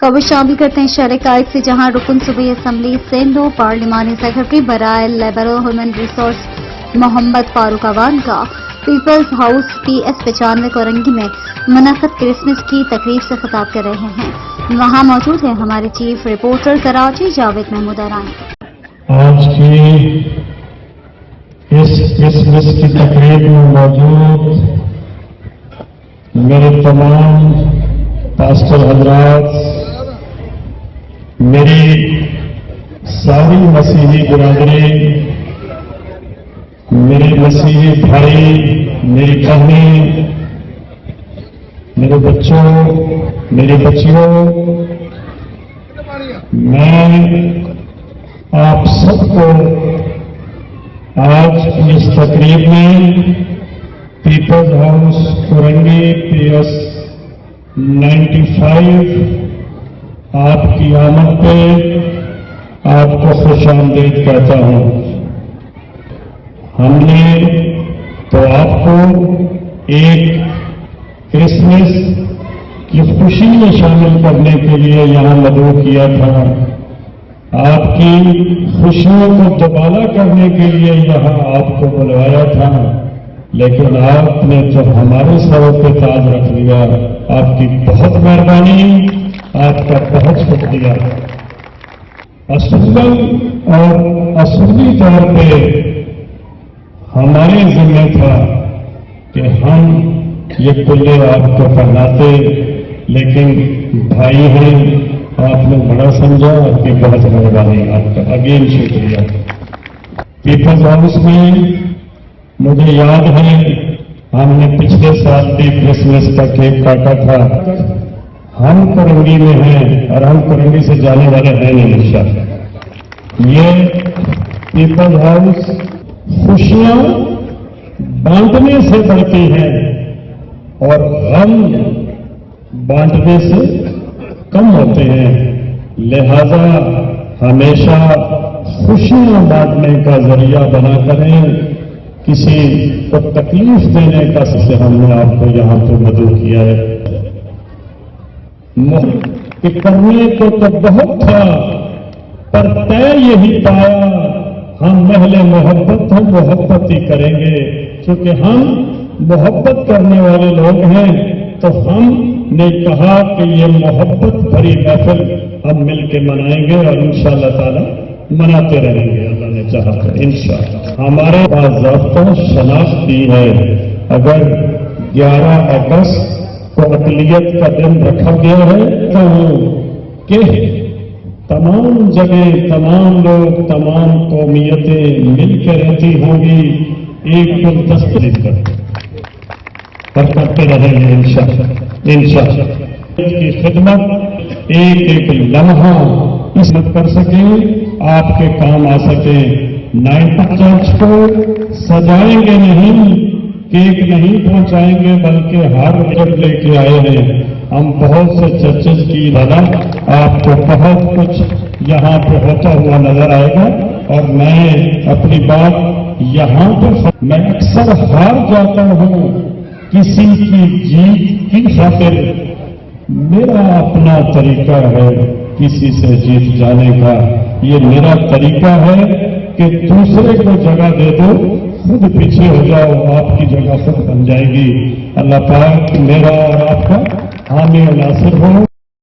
को भी शामिल करते हैं शहर कायद से, जहां रुकन सूबाई असम्बली सिंध पार्लिमानी सेक्रेटरी बराए labour human resource Mohammad Farooq Awan का पीपल्स हाउस PS95 कोरंगी में मुनक़द क्रिसमस की तकरीब से खिताब कर रहे हैं। वहां मौजूद है हमारे चीफ रिपोर्टर कराची जावेद महमूद आरानी। आज की इस क्रिसमस की तकरीब में मौजूद मेरे तमाम पास्टर हजरात, मेरी सारी मसीही बिरादरी, मेरे मसीही भाई, मेरी बहनें, मेरे बच्चों, मेरी बच्चियों, मैं आप सबको आज की इस तकरीब में पीपल्स हाउस कोरंगी PS95 आपकी आमद पे आपको खुशामदीद कहता हूं। हमने तो आपको एक क्रिसमस की खुशी में शामिल करने के लिए यहां मदऊ किया था, आपकी खुशियों को दोबारा करने के लिए यहां आपको बुलवाया था, लेकिन आपने तो हमारे सरों पे ताज रख लिया। आपकी बहुत मेहरबानी, आपका बहुत शुक्रिया। असूलन और असूली तौर पे हमारे जिम्मे था कि हम ये कुल्ले आपको पहनाते, लेकिन भाई हैं, आपने बड़ा समझा, आपकी बहुत मेहरबानी, आपका अगेन शुक्रिया। पीपल्स हाउस में मुझे याद है हमने पिछले साल भी क्रिसमस का केक काटा था। हम कोरंगी में हैं और हम कोरंगी से जाने वाले हैं नहीं इंशाअल्लाह। ये पीपल्स हाउस खुशियां बांटने से बढ़ती हैं और गम बांटने से कम होते हैं, लिहाजा हमेशा खुशियां बांटने का जरिया बना करें। किसी को तकलीफ देने का से हमने आपको यहां पर मदऊ किया है। कि करने को तो बहुत था, पर तय यही पाया, हम महले मोहब्बत हम मोहब्बत ही करेंगे, क्योंकि हम मोहब्बत करने वाले लोग हैं। तो हमने कहा कि ये मोहब्बत भरी महफिल हम मिल के मनाएंगे और इंशाअल्लाह ताला मनाते रहेंगे, अल्लाह ने चाहा तो इंशाअल्लाह। हमारे बाज़ाब्ता शनाख्त दी है, अगर 11 अगस्त को अक़लियत का दिन रखा गया है तो कि तमाम जगह तमाम लोग तमाम कौमियतें मिलकर रहती होंगी, एक गुलदस्ता करते रहेंगे इंशाअल्लाह। की खिदमत एक एक लम्हा इसमें कर सके, आपके काम आ सके। नाइट चर्च को सजाएंगे नहीं, केक नहीं पहुंचाएंगे, बल्कि हर जब लेके आए हैं। हम बहुत से चर्चेज की दादा आपको बहुत कुछ यहाँ पे होता हुआ नजर आएगा। और मैं अपनी बात यहाँ पे मैं अक्सर हार जाता हूँ किसी की जीत की खातिर। मेरा अपना तरीका है किसी से जीत जाने का, ये मेरा तरीका है कि दूसरे को जगह दे दो, खुद पीछे हो जाओ, आपकी जगह खुद बन जाएगी। अल्लाह पाक मेरा और आपका हामी और नासिर हो।